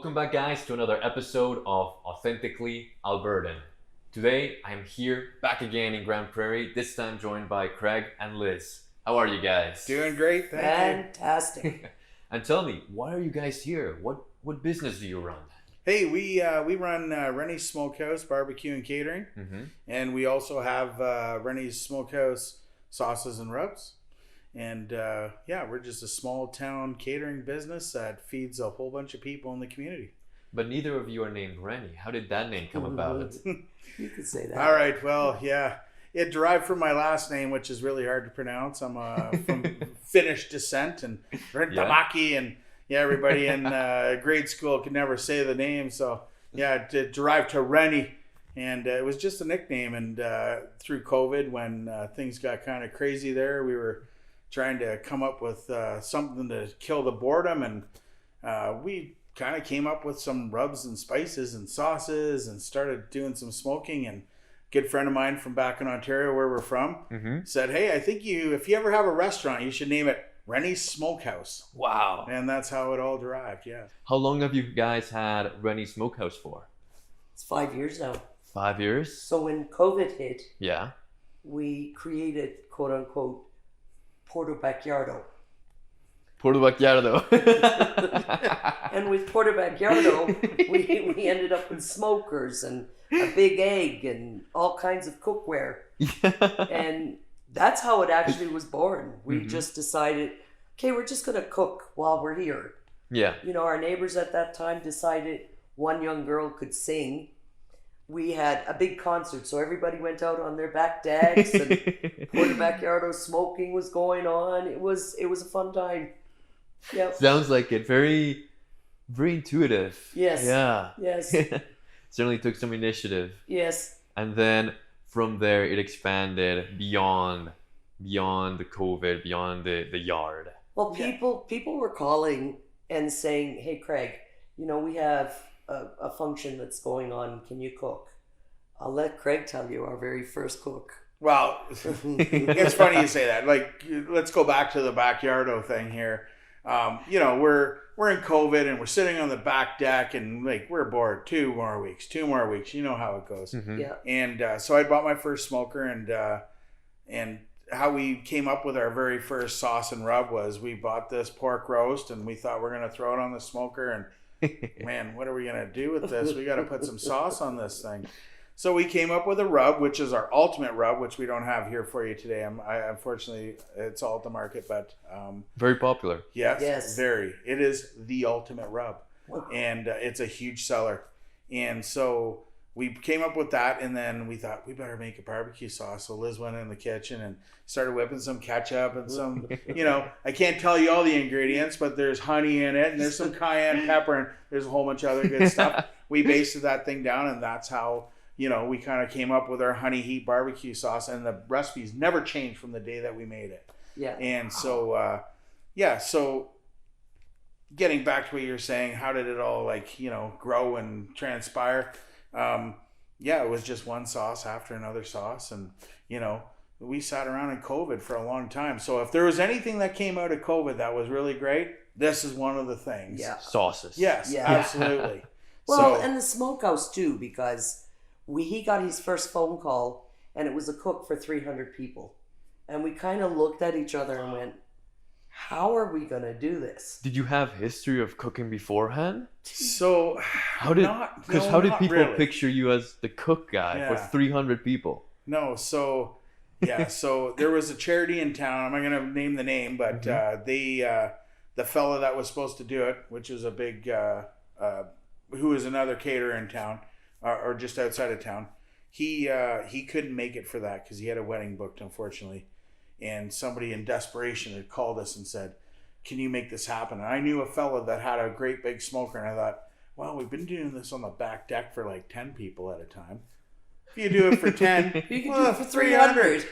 Welcome back, guys, to another episode of Authentically Albertan. Today, I'm here back again in Grande Prairie, this time joined by Craig and Liz. How are you guys? Doing great, thank you. Fantastic. And tell me, why are you guys here? What business do you run? Hey, we run Renny's Smokehouse BBQ and Catering, and we also have Renny's Smokehouse sauces and rubs. And we're just a small town catering business that feeds a whole bunch of people in the community. But neither of you are named Renny. How did that name come about? You could say that. All right, well, yeah. It derived from my last name, which is really hard to pronounce. I'm from Finnish descent, and Rintamaki, and everybody in grade school could never say the name. So, it derived to Renny. And it was just a nickname. And through COVID, when things got kind of crazy there, we were trying to come up with something to kill the boredom, and we kind of came up with some rubs and spices and sauces and started doing some smoking. And a good friend of mine from back in Ontario, where we're from, said, hey, I think if you ever have a restaurant, you should name it Renny's Smokehouse. Wow. And that's how it all derived. How long have you guys had Renny's Smokehouse for? It's 5 years now. 5 years? So when COVID hit, Yeah. we created, quote unquote, Porto Backyardo. Porto Backyardo. And with Porto Backyardo, we ended up with smokers and a big egg and all kinds of cookware. And that's how it actually was born. We just decided, okay, we're just going to cook while we're here. Yeah. You know, our neighbors at that time decided one young girl could sing. We had a big concert, so everybody went out on their back decks, and Porto Backyardo smoking was going on. It was a fun time. Yep. Sounds like it. Very, very intuitive. Yes. Yeah. Yes. Certainly took some initiative. Yes. And then from there, it expanded beyond the COVID, beyond the yard. Well, people were calling and saying, "Hey, Craig, you know, we have a function that's going on. Can you cook?" I'll let Craig tell you, our very first cook. Well, it's funny you say that. Like, let's go back to the Backyardo thing here. We're in COVID and we're sitting on the back deck and like we're bored. 2 more weeks. You know how it goes. Yeah. And so I bought my first smoker, and how we came up with our very first sauce and rub was we bought this pork roast and we thought we're gonna throw it on the smoker, and man, what are we gonna do with this? We got to put some sauce on this thing. So we came up with a rub, which is our ultimate rub, which we don't have here for you today. Unfortunately, it's all at the market, but Very popular. Yes. very. It is the ultimate rub, and it's a huge seller. And so we came up with that, and then we thought we better make a barbecue sauce. So Liz went in the kitchen and started whipping some ketchup and some, I can't tell you all the ingredients, but there's honey in it, and there's some cayenne pepper, and there's a whole bunch of other good stuff. We basted that thing down, and that's how, we kind of came up with our honey heat barbecue sauce, and the recipes never changed from the day that we made it. Yeah. And so, so getting back to what you're saying, how did it all grow and transpire? It was just one sauce after another sauce, and we sat around in COVID for a long time. So if there was anything that came out of COVID that was really great, this is one of the things. Yeah. Sauces. Yes, Yeah. absolutely. Well, and the smokehouse too, because he got his first phone call, and it was a cook for 300 people, and we kind of looked at each other and went, "How are we gonna do this?" Did you have history of cooking beforehand? So How did people really. picture you as the cook guy for 300 people? No, so so there was a charity in town. I'm not gonna name the name, but the fella that was supposed to do it, which is a big who is another caterer in town, or just outside of town, he couldn't make it for that because he had a wedding booked, unfortunately. And somebody in desperation had called us and said, "Can you make this happen?" And I knew a fella that had a great big smoker, and I thought, well, we've been doing this on the back deck for like 10 people at a time. If you do it for 10, You can do it for 300.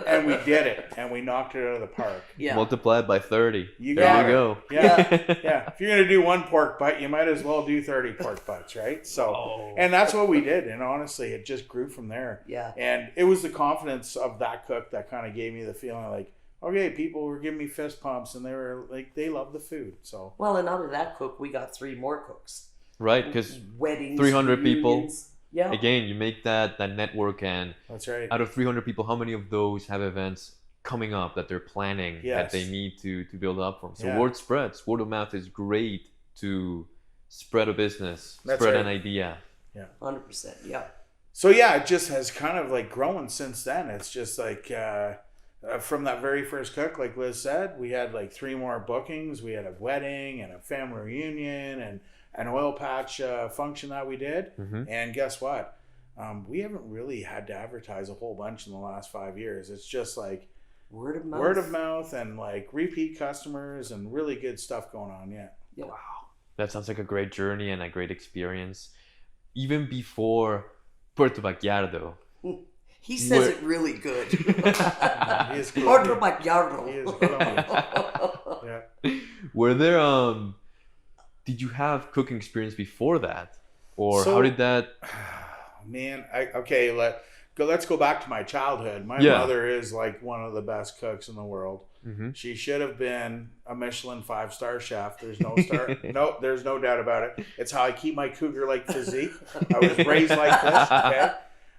And we did it, and we knocked it out of the park. Yeah. Multiply it by 30. You there got you it. go. Yeah. If you're going to do one pork butt, you might as well do 30 pork butts, right? So, and that's what we did. And honestly, it just grew from there. Yeah. And it was the confidence of that cook that kind of gave me the feeling like, okay, people were giving me fist pumps, and they were like, they love the food. So, Well, and out of that cook, we got 3 more cooks. Right, because weddings, 300 people. reunions. Yeah. Again, you make that network, and That's right. out of 300 people, how many of those have events coming up that they're planning that they need to build up from? So word spreads. Word of mouth is great to spread a business, spread an idea. Yeah. 100%. Yeah. So yeah, it just has kind of like grown since then. It's just like from that very first cook, like Liz said, we had like 3 more bookings. We had a wedding and a family reunion and an oil patch function that we did. And guess what? We haven't really had to advertise a whole bunch in the last 5 years. It's just like word of mouth and like repeat customers and really good stuff going on. Yeah. Wow. That sounds like a great journey and a great experience. Even before Puerto Vallarta. He says it really good. He is good. Puerto Vallarta. He is good. Yeah. Were there did you have cooking experience before that? Or how did that Man, let's go back to my childhood. My mother is like one of the best cooks in the world. She should have been a Michelin 5-star chef. There's no star. No, there's no doubt about it. It's how I keep my cougar-like physique. I was raised like this.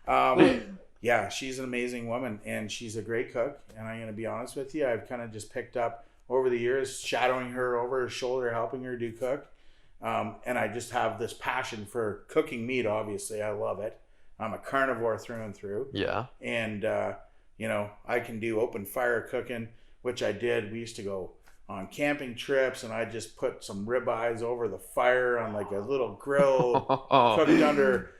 Okay. Yeah, she's an amazing woman, and she's a great cook. And I'm going to be honest with you, I've kind of just picked up over the years, shadowing her over her shoulder, helping her do cook. And I just have this passion for cooking meat. Obviously, I love it. I'm a carnivore through and through. Yeah. And I can do open fire cooking, which I did. We used to go on camping trips, and I just put some ribeyes over the fire on like a little grill, cooked under,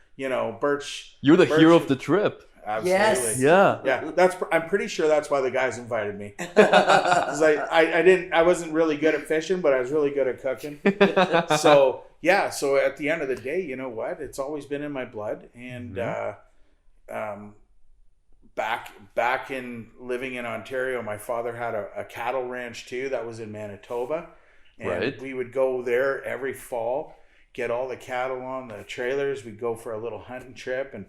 birch. You're the hero of the trip. Absolutely. Yes. Yeah. I'm pretty sure that's why the guys invited me. Because I wasn't really good at fishing, but I was really good at cooking. So at the end of the day, you know what? It's always been in my blood. And back in living in Ontario, my father had a cattle ranch too that was in Manitoba. And we would go there every fall, get all the cattle on the trailers. We'd go for a little hunting trip, and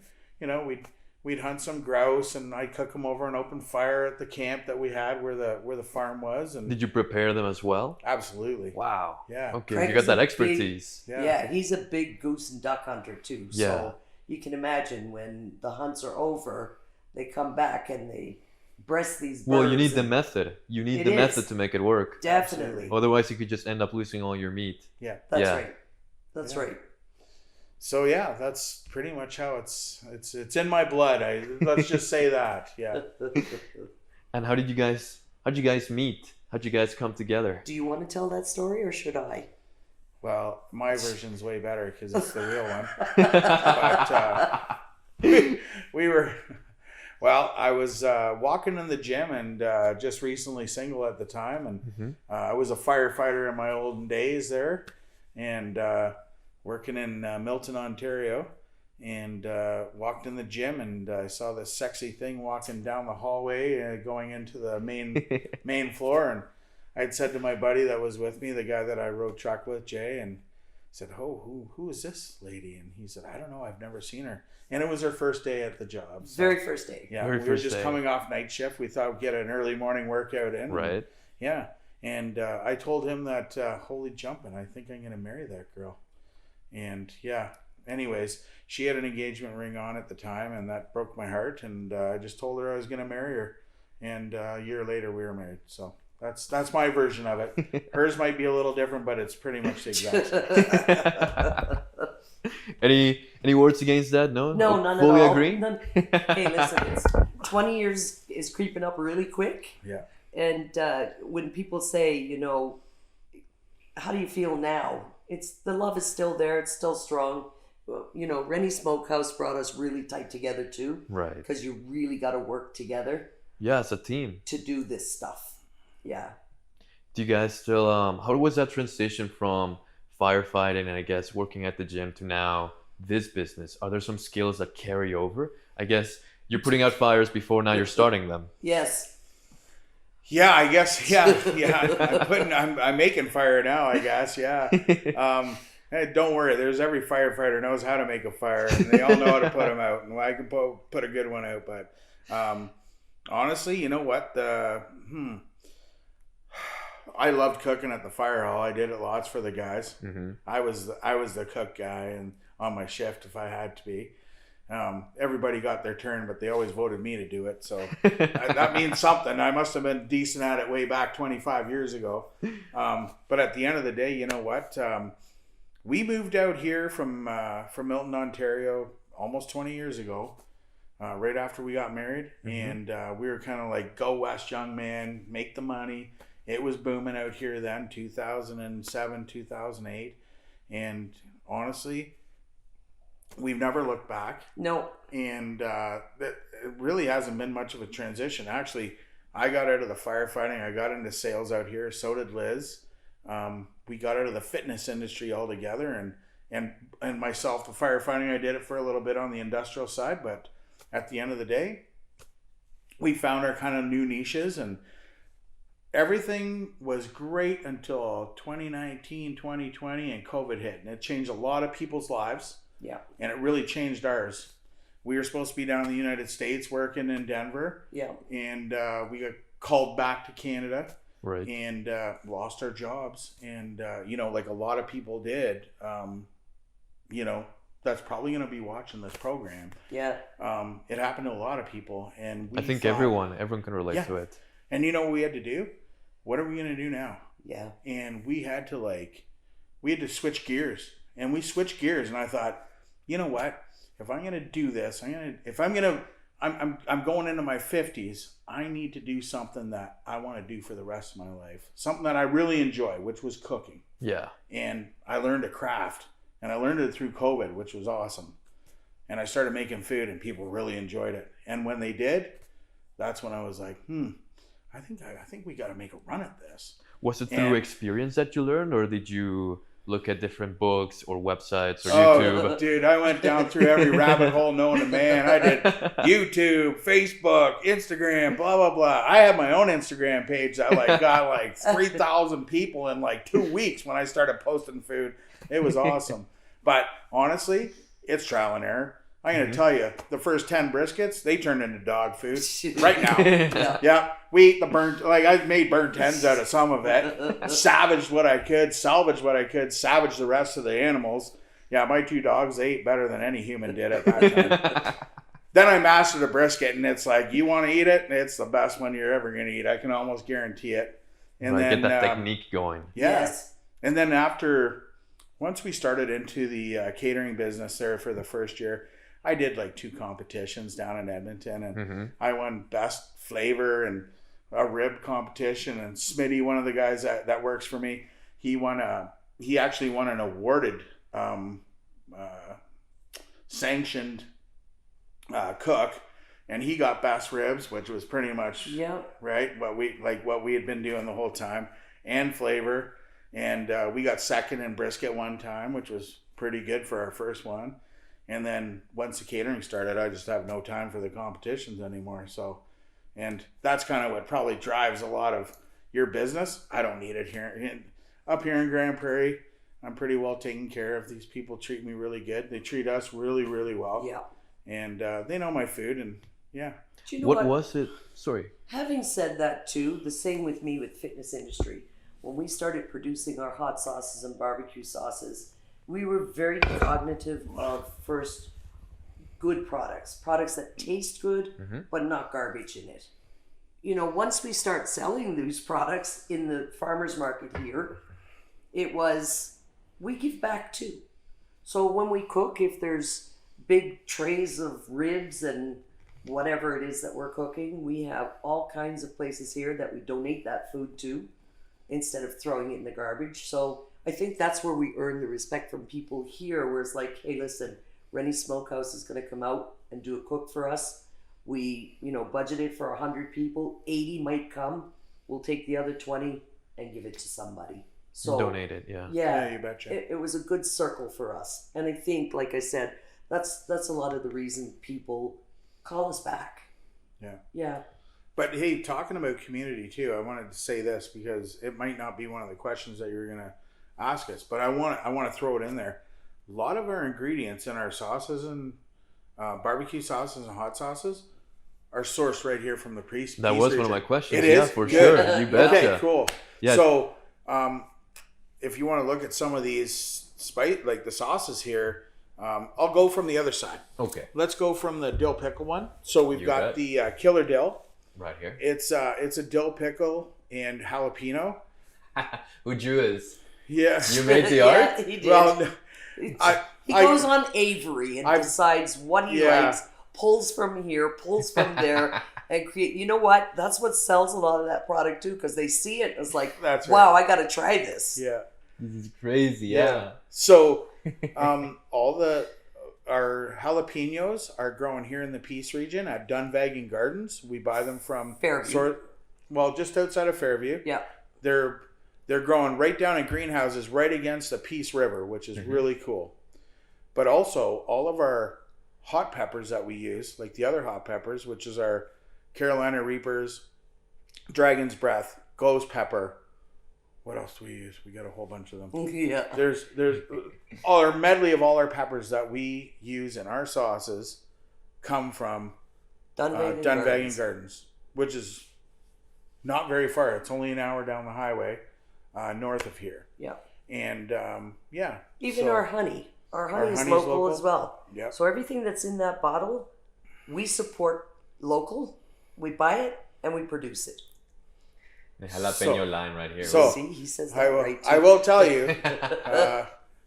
we'd hunt some grouse, and I'd cook them over an open fire at the camp that we had where the farm was. And did you prepare them as well? Absolutely. Wow. Yeah. Okay, Craig you got is that a expertise. Yeah, he's a big goose and duck hunter too. Yeah. So you can imagine when the hunts are over, they come back and they breast these birds. Well, you need the method. You need the method to make it work. Definitely. Otherwise, you could just end up losing all your meat. Yeah. That's right. That's right. So yeah, that's pretty much how it's in my blood. Let's just say that. Yeah. And how did you guys meet? How'd you guys come together? Do you want to tell that story or should I? Well, my version's way better because it's the real one. But we were. Well, I was walking in the gym and just recently single at the time, and I was a firefighter in my olden days there, and working in Milton, Ontario, and walked in the gym, and I saw this sexy thing walking down the hallway, going into the main floor, and I'd said to my buddy that was with me, the guy that I rode truck with, Jay, and said, "Oh, who is this lady?" And he said, "I don't know, I've never seen her." And it was her first day at the job. So, very first day. Yeah, we were just coming off night shift. We thought we'd get an early morning workout in. Right. And, yeah. And I told him that, holy jumping, I think I'm going to marry that girl. And yeah, anyways, she had an engagement ring on at the time, and that broke my heart. And I just told her I was going to marry her. And a year later, we were married. So that's my version of it. Hers might be a little different, but it's pretty much the exact same. Any words against that? No, none fully at all. agree. None. Hey, listen, 20 years is creeping up really quick. Yeah. And when people say, how do you feel now? It's the love is still there. It's still strong. Renny Smokehouse brought us really tight together too. Right. Because you really got to work together. Yeah, it's a team to do this stuff. Yeah. Do you guys still? How was that transition from firefighting and I guess working at the gym to now this business? Are there some skills that carry over? I guess you're putting out fires before now you're starting them. Yes. Yeah, I guess. Yeah. I'm making fire now, I guess. Yeah. Hey, don't worry. There's every firefighter knows how to make a fire, and they all know how to put them out. And I can put a good one out. But honestly, you know what? I loved cooking at the fire hall. I did it lots for the guys. Mm-hmm. I was the cook guy and on my shift if I had to be. Everybody got their turn, but they always voted me to do it. So that means something. I must have been decent at it way back 25 years ago. But at the end of the day, you know what? We moved out here from Milton, Ontario, almost 20 years ago, right after we got married. Mm-hmm. And we were kind of like, go west, young man, make the money. It was booming out here then, 2007, 2008. And honestly, we've never looked back. No. And it really hasn't been much of a transition. Actually, I got out of the firefighting. I got into sales out here. So did Liz. We got out of the fitness industry altogether. And myself, the firefighting, I did it for a little bit on the industrial side. But at the end of the day, we found our kind of new niches. And everything was great until 2019, 2020, and COVID hit. And it changed a lot of people's lives. Yeah. And it really changed ours. We were supposed to be down in the United States working in Denver. Yeah. And we got called back to Canada. Right. And lost our jobs. And, like a lot of people did, that's probably going to be watching this program. Yeah. It happened to a lot of people. And I think everyone can relate to it. And you know what we had to do? What are we going to do now? Yeah. And we had to switch gears. And we switched gears, and I thought, you know what? If I'm gonna do this, I'm going into my 50s. I need to do something that I want to do for the rest of my life. Something that I really enjoy, which was cooking. Yeah. And I learned a craft, and I learned it through COVID, which was awesome. And I started making food, and people really enjoyed it. And when they did, that's when I was like, I think we got to make a run at this. Was it through experience that you learned, or did you look at different books or websites or YouTube? Oh, dude, I went down through every rabbit hole known to man. I did YouTube, Facebook, Instagram, blah, blah, blah. I had my own Instagram page that got 3,000 people in 2 weeks when I started posting food. It was awesome. But honestly, it's trial and error. I'm going to tell you, the first 10 briskets, they turned into dog food right now. Yeah. We eat the burnt, I made burnt ends out of some of it. Savaged what I could, salvaged what I could, savaged the rest of the animals. Yeah, my 2 dogs, they ate better than any human did at that time. Then I mastered a brisket, and it's you want to eat it? It's the best one you're ever going to eat. I can almost guarantee it. And then get that technique going. Yes. And then once we started into the catering business there for the first year, I did 2 competitions down in Edmonton, and I won best flavor and a rib competition. And Smitty, one of the guys that works for me, he actually won an awarded sanctioned cook, and he got best ribs, which was pretty much right what we had been doing the whole time, and flavor. And we got second in brisket one time, which was pretty good for our first one. And then once the catering started, I just have no time for the competitions anymore. So, and that's kind of what probably drives a lot of your business. I don't need it here. Up here in Grande Prairie, I'm pretty well taken care of. These people treat me really good. They treat us really, really well. Yeah. And they know my food, and yeah. Do you know what was it? Sorry. Having said that too, the same with me with fitness industry. When we started producing our hot sauces and barbecue sauces, we were very cognitive of first good products that taste good, but not garbage in it. Once we start selling these products in the farmer's market here, we give back too. So when we cook, if there's big trays of ribs and whatever it is that we're cooking, we have all kinds of places here that we donate that food to instead of throwing it in the garbage. So I think that's where we earn the respect from people here, where it's hey, listen, Renny Smokehouse is going to come out and do a cook for us. We, budgeted for 100 people, 80 might come. We'll take the other 20 and give it to somebody. So donate it, yeah. Yeah, you betcha. It was a good circle for us. And I think, like I said, that's a lot of the reason people call us back. Yeah. Yeah. But hey, talking about community too, I wanted to say this because it might not be one of the questions that you're going to ask us, but I want to throw it in there. A lot of our ingredients in our sauces and barbecue sauces and hot sauces are sourced right here from the Peace. That Peace was region. one of my questions. It Yeah, is? for Good. sure. You betcha. Okay, cool. Yeah. So, if you want to look at some of these like the sauces here, I'll go from the other side. Okay. Let's go from the dill pickle one. So we've You got bet. the killer dill. Right here. It's a dill pickle and jalapeno. Who drew this? Yes. You made the Yeah, art? he did. Well, no, He I- goes on Avery and I- decides what he Yeah. likes, pulls from here, pulls from there, and create. You know what? That's what sells a lot of that product too, because they see it as like, That's right. wow, I got to try this. Yeah. This is crazy. Yeah. So, our jalapenos are grown here in the Peace region at Dunvegan Gardens. We buy them from Fairview. just outside of Fairview. Yeah. They're growing right down in greenhouses right against the Peace River, which is really cool. But also all of our hot peppers that we use, like the other hot peppers, which is our Carolina Reapers, Dragon's Breath, Ghost Pepper. What else do we use? We got a whole bunch of them. Yeah. There's all our medley of all our peppers that we use in our sauces come from Dunvegan Gardens, which is not very far. It's only an hour down the highway north of here. Yeah. And Even our honey. Our honey is honey's local as well. Yep. So everything that's in that bottle, we support local, we buy it, and we produce it. The jalapeno line right here. So- See, he says that I will, right too. I will tell you,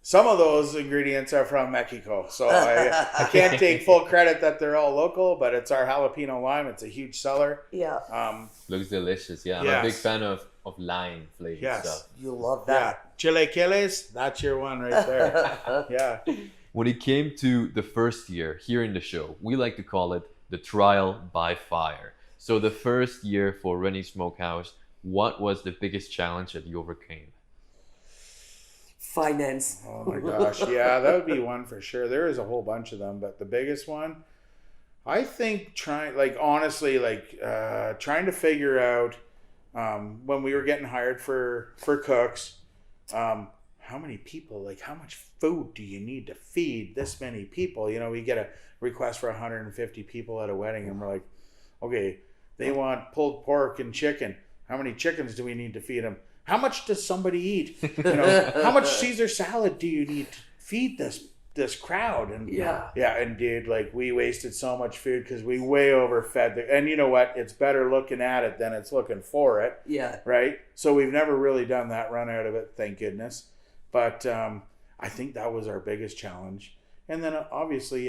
some of those ingredients are from Mexico. So I can't take full credit that they're all local, but it's our jalapeno lime. It's a huge seller. Yeah. Looks delicious. Yeah. I'm a Yes. big fan of lime flavored Yes. stuff. You'll love Yeah. that. Chilequiles, that's your one right there. Yeah. When it came to the first year here in the show, we like to call it the trial by fire. So the first year for Renny Smokehouse, what was the biggest challenge that you overcame? Finance. Oh my gosh. Yeah, that would be one for sure. There is a whole bunch of them, but the biggest one, I think trying to figure out when we were getting hired for cooks, how many people, like how much food do you need to feed this many people? You know, we get a request for 150 people at a wedding and we're like, okay, they want pulled pork and chicken. How many chickens do we need to feed them? How much does somebody eat? You know, how much Caesar salad do you need to feed this crowd? And Yeah. and dude, like we wasted so much food because we way overfed and you know what? It's better looking at it than it's looking for it. Yeah. Right? So we've never really done that, run out of it, thank goodness. But I think that was our biggest challenge. And then obviously,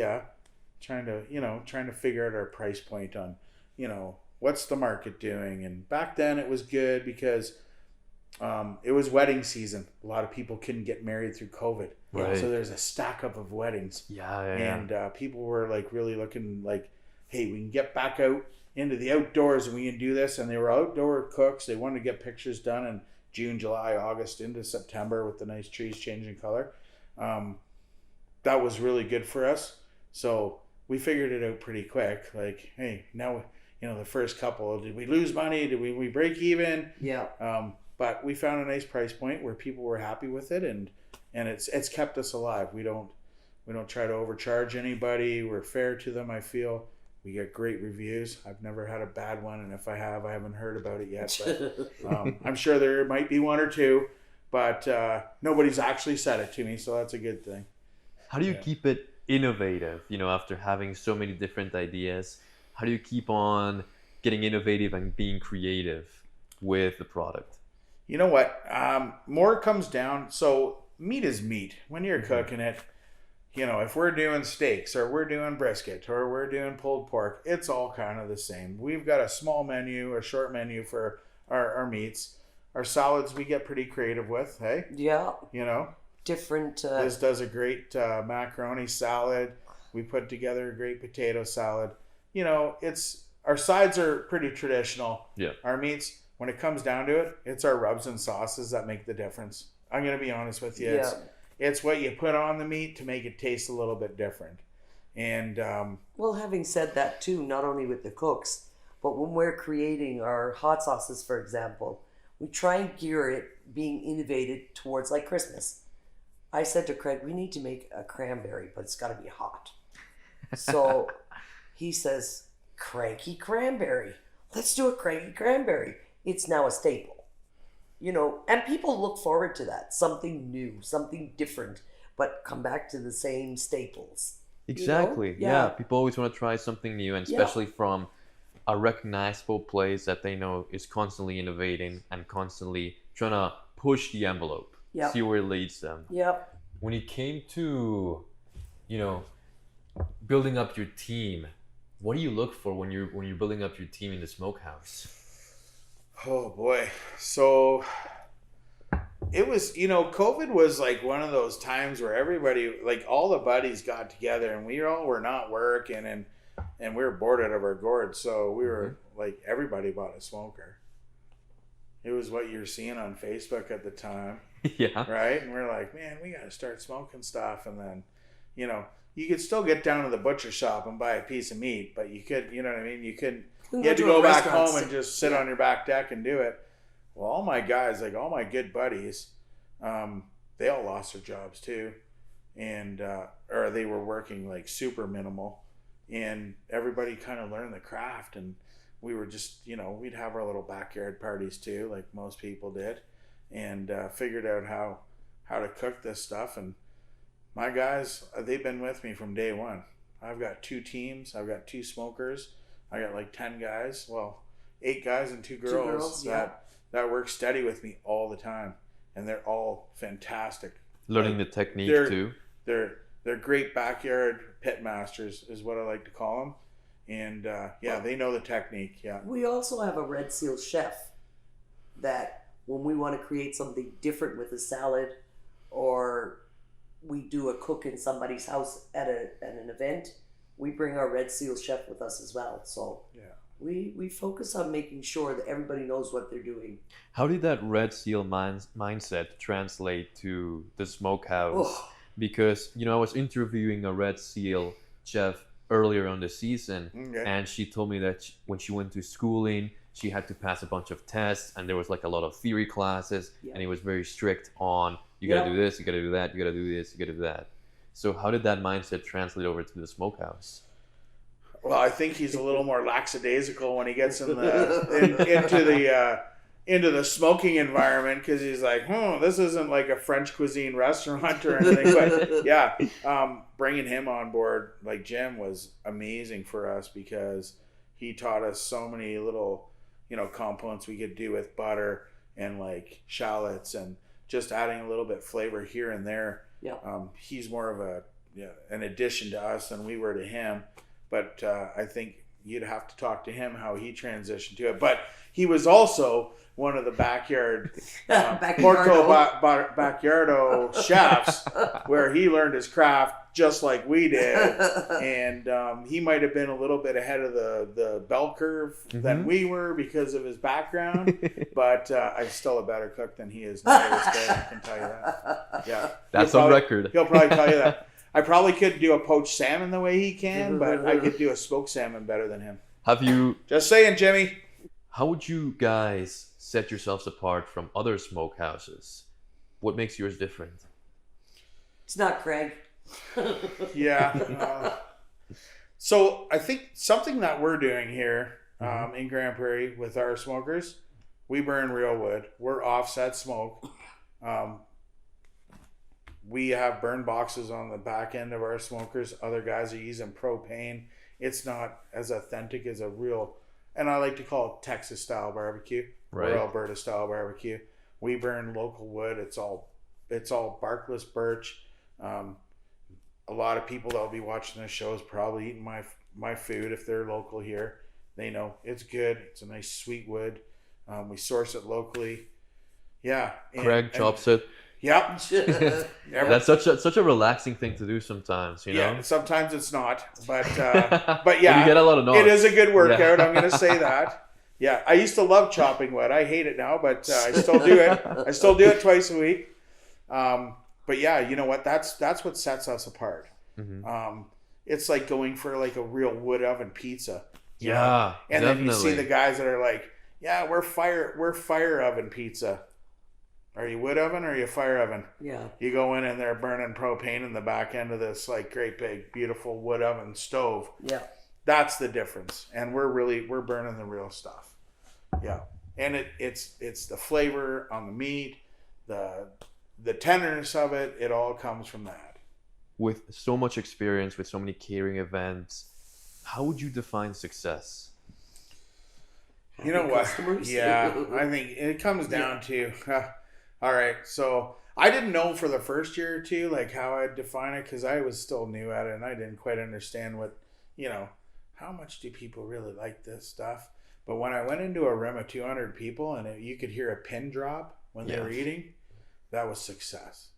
trying to figure out our price point on, what's the market doing? And back then it was good because it was wedding season. A lot of people couldn't get married through COVID. Right. So there's a stack up of weddings. Yeah. And people were like really looking like, hey, we can get back out into the outdoors and we can do this. And they were outdoor cooks. They wanted to get pictures done in June, July, August into September with the nice trees changing color. That was really good for us. So we figured it out pretty quick. Like, hey, now, the first couple, did we lose money? Did we break even? Yeah. But we found a nice price point where people were happy with it, and it's kept us alive. We don't try to overcharge anybody. We're fair to them, I feel. We get great reviews. I've never had a bad one, and if I have, I haven't heard about it yet. But I'm sure there might be one or two, but nobody's actually said it to me, so that's a good thing. How do you keep it innovative, after having so many different ideas? How do you keep on getting innovative and being creative with the product? You know what? More comes down. So meat is meat. When you're cooking it, if we're doing steaks or we're doing brisket or we're doing pulled pork, it's all kind of the same. We've got a small menu, a short menu for our meats. Our salads we get pretty creative with, hey? Yeah. Different. Liz does a great macaroni salad. We put together a great potato salad. Our sides are pretty traditional. Yeah. Our meats, when it comes down to it, it's our rubs and sauces that make the difference. I'm going to be honest with you. Yeah. It's what you put on the meat to make it taste a little bit different. And Well, having said that too, not only with the cooks, but when we're creating our hot sauces, for example, we try and gear it being innovated towards like Christmas. I said to Craig, we need to make a cranberry, but it's got to be hot. So he says, cranky cranberry. Let's do a cranky cranberry. It's now a staple. You know, and people look forward to that. Something new, something different, but come back to the same staples. Exactly. You know? Yeah. People always want to try something new, and especially from a recognizable place that they know is constantly innovating and constantly trying to push the envelope, see where it leads them. Yep. When it came to, building up your team, what do you look for when you're building up your team in the smokehouse? Oh boy. So it was, COVID was like one of those times where everybody, like all the buddies got together and we all were not working and we were bored out of our gourds. So we were like, everybody bought a smoker. It was what you were seeing on Facebook at the time. Yeah. Right? And we're like, man, we got to start smoking stuff. And then, you could still get down to the butcher shop and buy a piece of meat, but you could, you know what I mean? You had to go back home and just sit on your back deck and do it. Well, all my guys, like all my good buddies, they all lost their jobs too. And, or they were working like super minimal, and everybody kind of learned the craft. And we were just, we'd have our little backyard parties too, like most people did, and figured out how to cook this stuff. And my guys, they've been with me from day one. I've got 2 teams. I've got 2 smokers. I got like 10 guys. Well, 8 guys and 2 girls, that work steady with me all the time. And they're all fantastic. Learning the technique too. They're great backyard pit masters is what I like to call them. And they know the technique. Yeah. We also have a Red Seal chef that when we want to create something different with a salad, or we do a cook in somebody's house at an event, we bring our Red Seal chef with us as well. So we focus on making sure that everybody knows what they're doing. How did that Red Seal mindset translate to the smokehouse? Oh. Because, I was interviewing a Red Seal chef earlier on the season, and she told me that when she went to schooling, she had to pass a bunch of tests, and there was like a lot of theory classes, and he was very strict on, you gotta do this, you gotta do that, you gotta do this, you gotta do that. So how did that mindset translate over to the smokehouse? Well, I think he's a little more lackadaisical when he gets into the smoking environment, because he's like, this isn't like a French cuisine restaurant or anything. But bringing him on board, like Jim, was amazing for us, because he taught us so many little, components we could do with butter and like shallots, and just adding a little bit flavor here and there. Yeah. He's more of an addition to us than we were to him. But I think you'd have to talk to him how he transitioned to it. But he was also one of the backyard Backyardo chefs, where he learned his craft just like we did. And he might have been a little bit ahead of the bell curve than we were because of his background. But I'm still a better cook than he is now to this day, I can tell you that. Yeah, that's on record. He'll probably tell you that. I probably couldn't do a poached salmon the way he can, but I could do a smoked salmon better than him. Have you... Just saying, Jimmy. How would you guys set yourselves apart from other smokehouses? What makes yours different? It's not Craig. So I think something that we're doing here in Grande Prairie with our smokers, we burn real wood. We're offset smoke. We have burn boxes on the back end of our smokers. Other guys are using propane. It's not as authentic as a real, and I like to call it Texas-style barbecue, or Alberta-style barbecue. We burn local wood. It's all barkless birch. A lot of people that'll be watching this show is probably eating my food if they're local here. They know it's good. It's a nice sweet wood. We source it locally. Yeah. Craig chops it. Yep. That's such a relaxing thing to do sometimes, you know? Yeah, sometimes it's not. But yeah. But you get a lot of knowledge. It is a good workout, I'm gonna say that. Yeah. I used to love chopping wood. I hate it now, but I still do it. I still do it twice a week. But yeah, you know what? That's what sets us apart. It's like going for like a real wood oven pizza. Yeah. And then you see the guys that are like, yeah, we're fire oven pizza. Are you wood oven or are you fire oven? Yeah. You go in and they're burning propane in the back end of this like great big beautiful wood oven stove. Yeah. That's the difference. And we're burning the real stuff. Yeah. And it's the flavor on the meat, the tenderness of it. It all comes from that. With so much experience, with so many catering events, how would you define success? You know what? Customers? Yeah, I think it comes down to, all right, so I didn't know for the first year or two, like how I'd define it, because I was still new at it and I didn't quite understand what, how much do people really like this stuff? But when I went into a room of 200 people and you could hear a pin drop when they were eating, that was success.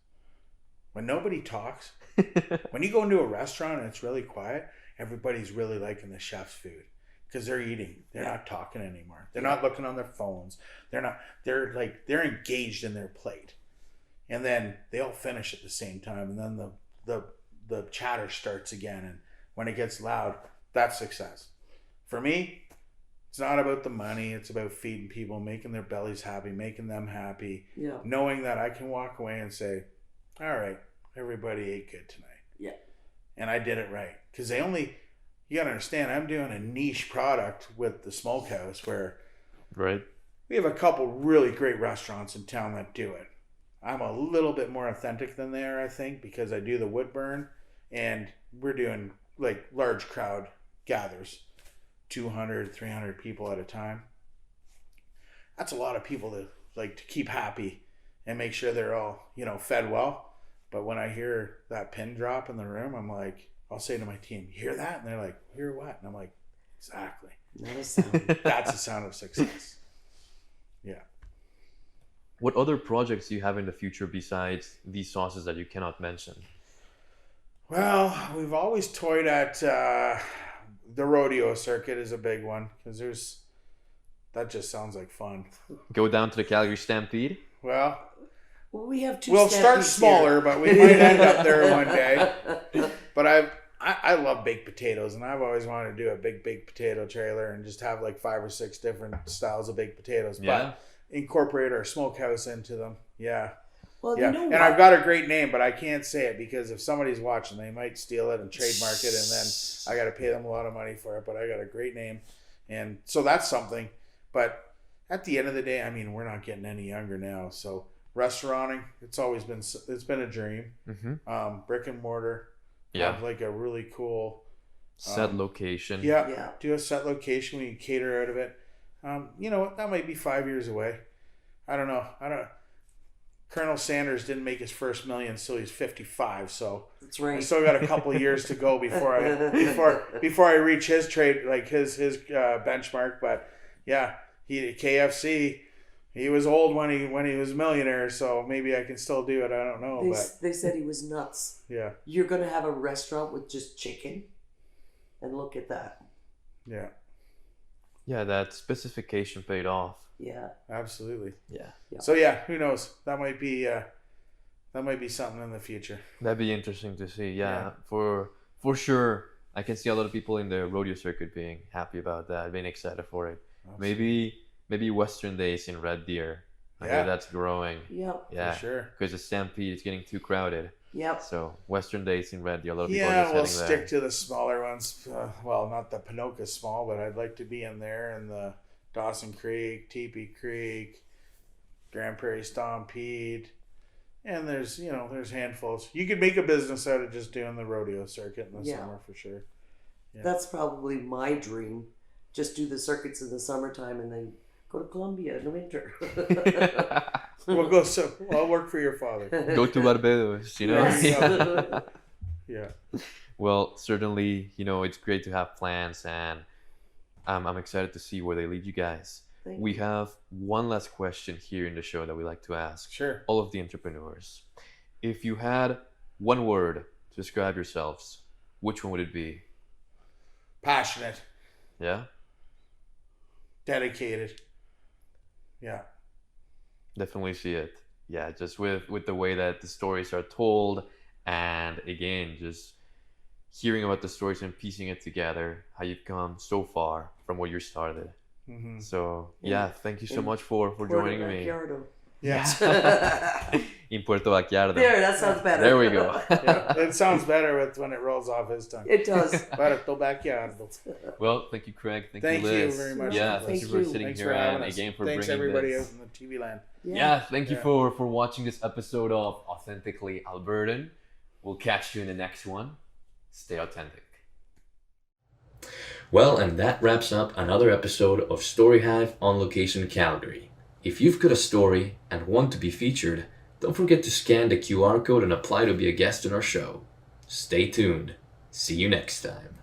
When nobody talks, when you go into a restaurant and it's really quiet, everybody's really liking the chef's food. Because they're eating, they're not talking anymore. They're not looking on their phones. They're engaged in their plate, and then they all finish at the same time, and then the chatter starts again. And when it gets loud, that's success. For me, it's not about the money. It's about feeding people, making their bellies happy, making them happy. Yeah. Knowing that I can walk away and say, "All right, everybody ate good tonight." Yeah. And I did it right, because you gotta understand, I'm doing a niche product with the Smokehouse where we have a couple really great restaurants in town that do it. I'm a little bit more authentic than they are, I think, because I do the wood burn, and we're doing like large crowd gathers, 200, 300 people at a time. That's a lot of people to keep happy and make sure they're all, fed well. But when I hear that pin drop in the room, I'm like, I'll say to my team, "You hear that?" And they're like, "Hear what?" And I'm like, "Exactly. Not a sound. That's the sound of success." Yeah. What other projects do you have in the future besides these sauces that you cannot mention? Well, we've always toyed at the rodeo circuit is a big one, because that just sounds like fun. Go down to the Calgary Stampede? Well, We have two. we'll start Stampedes smaller, here. but we might end up there one day. But I love baked potatoes, and I've always wanted to do a big baked potato trailer and just have like 5 or 6 different styles of baked potatoes, but incorporate our Smokehouse into them. Yeah. Well, Yeah. you know And what? I've got a great name, but I can't say it because if somebody's watching, they might steal it and trademark it, and then I got to pay them a lot of money for it. But I got a great name, and so that's something. But at the end of the day, I mean, we're not getting any younger now, so restauranting, it's been a dream. Mm-hmm. Brick and mortar. Yeah. Have like a really cool Set location. Yeah. Do a set location. We can cater out of it. You know what? That might be 5 years away. I don't know. Colonel Sanders didn't make his first million until he's 55, so That's right. I still got a couple of years to go before I reach his trade, like his benchmark. But yeah, KFC. He was old when he was a millionaire, so maybe I can still do it. I don't know, They said he was nuts. yeah. You're gonna have a restaurant with just chicken, and look at that. Yeah, Yeah, that specification paid off. Yeah. absolutely. Yeah. So yeah, who knows? That might be something in the future. That'd be interesting to see. Yeah. For sure. I can see a lot of people in the rodeo circuit being happy about that, being excited for it. Absolutely. Maybe Western Days in Red Deer. I Yeah. hear that's growing. Yep. Yeah. For sure. Because the Stampede is getting too crowded. Yep. So Western Days in Red Deer, a lot of people Yeah, are we'll just heading stick to the smaller ones. Well, not the Pinoca small, but I'd like to be in there, and the Dawson Creek, Teepee Creek, Grande Prairie Stampede, and there's handfuls. You could make a business out of just doing the rodeo circuit in the summer for sure. Yeah. That's probably my dream. Just do the circuits in the summertime and then go to Colombia in the winter. there. We'll go. So I'll work for your father. Go to Barbados, you know? Yes. Yeah. Well, certainly, it's great to have plans, and I'm excited to see where they lead you guys. Thank We you. have one last question here in the show that we like to ask Sure. all of the entrepreneurs. If you had one word to describe yourselves, which one would it be? Passionate, Yeah? dedicated. Yeah. Definitely see it. Yeah, just with the way that the stories are told, and again, just hearing about the stories and piecing it together, how you've come so far from where you started. So yeah, thank you so And much for joining me. Yeah. in Puerto Vallarta. There, that sounds better. There we go. Yeah, it sounds better when it rolls off his tongue. It does. Puerto Vallarta. Well, thank you, Craig. Thank you, Thank you Liz. very much. Yeah, Thank thank you for you. sitting Thanks here for having and us. again for Thanks bringing everybody this. out in the TV land. Yeah, thank you Yeah. for watching this episode of Authentically Albertan. We'll catch you in the next one. Stay authentic. Well, and that wraps up another episode of StoryHive On Location Calgary. If you've got a story and want to be featured, don't forget to scan the QR code and apply to be a guest on our show. Stay tuned. See you next time.